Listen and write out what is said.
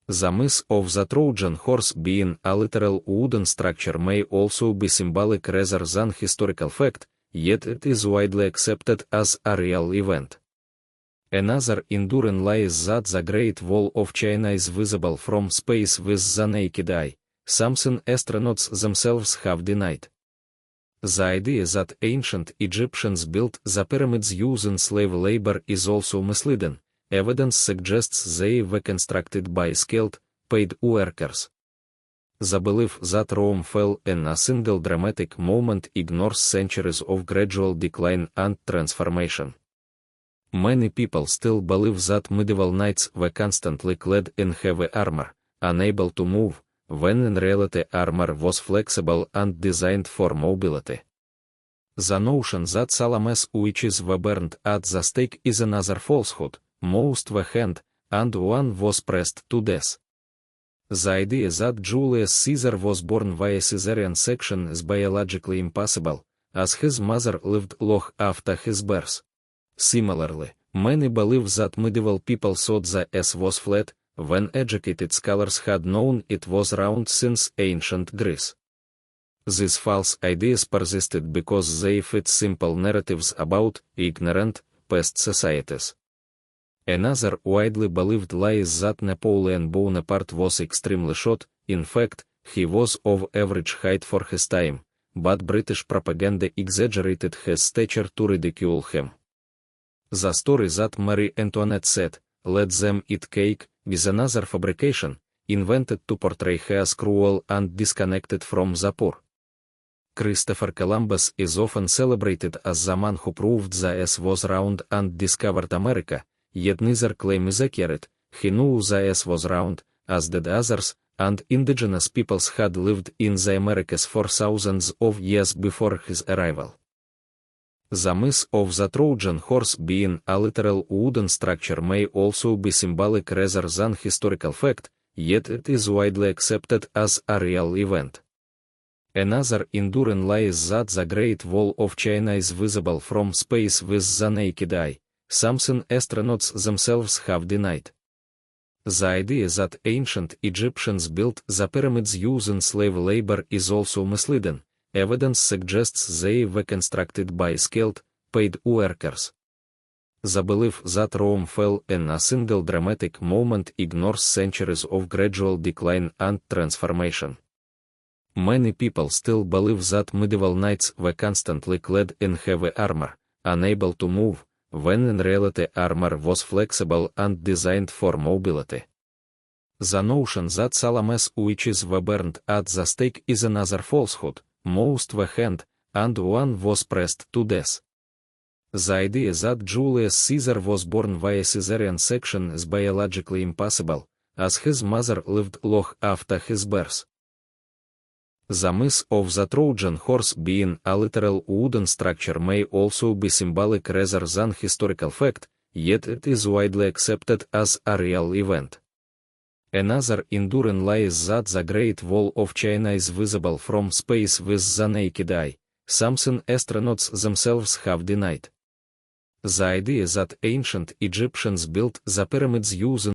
The myth of the Trojan horse being a literal wooden structure may also be symbolic rather than historical fact, yet it is widely accepted as a real event. Another enduring lie is that the Great Wall of China is visible from space with the naked eye, something astronauts themselves have denied. The idea that ancient Egyptians built the pyramids using slave labor is also misleading. Evidence suggests they were constructed by skilled, paid workers. The belief that Rome fell in a single dramatic moment ignores centuries of gradual decline and transformation. Many people still believe that medieval knights were constantly clad in heavy armor, unable to move, when in reality armor was flexible and designed for mobility. The notion that Salame's witches were burned at the stake is another falsehood. Most were hanged, and one was pressed to death. The idea that Julius Caesar was born via caesarean section is biologically impossible, as his mother lived long after his birth. Similarly, many believe that medieval people thought the earth was flat, when educated scholars had known it was round since ancient Greece. These false ideas persisted because they fit simple narratives about ignorant, past societies. Another widely believed lie is that Napoleon Bonaparte was extremely short. In fact, he was of average height for his time, but British propaganda exaggerated his stature to ridicule him. The story that Marie Antoinette said, "Let them eat cake," is another fabrication, invented to portray her as cruel and disconnected from the poor. Christopher Columbus is often celebrated as the man who proved the earth was round and discovered America. Yet neither claim is accurate. He knew the earth was round, as did others, and indigenous peoples had lived in the Americas for thousands of years before his arrival. The myth of the Trojan horse being a literal wooden structure may also be symbolic rather than historical fact, yet it is widely accepted as a real event. Another enduring lie is that the Great Wall of China is visible from space with the naked eye, something astronauts themselves have denied. The idea that ancient Egyptians built the pyramids using slave labor is also misleading. Evidence suggests they were constructed by skilled, paid workers. The belief that Rome fell in a single dramatic moment ignores centuries of gradual decline and transformation. Many people still believe that medieval knights were constantly clad in heavy armor, unable to move, when in reality armor was flexible and designed for mobility. The notion that Salame's witches were burned at the stake is another falsehood. Most were hanged, and one was pressed to death. The idea that Julius Caesar was born via caesarean section is biologically impossible, as his mother lived long after his birth. The myth of the Trojan horse being a literal wooden structure may also be symbolic rather than historical fact, yet it is widely accepted as a real event. Another enduring lie is that the Great Wall of China is visible from space with the naked eye, something astronauts themselves have denied. The idea that ancient Egyptians built the pyramids using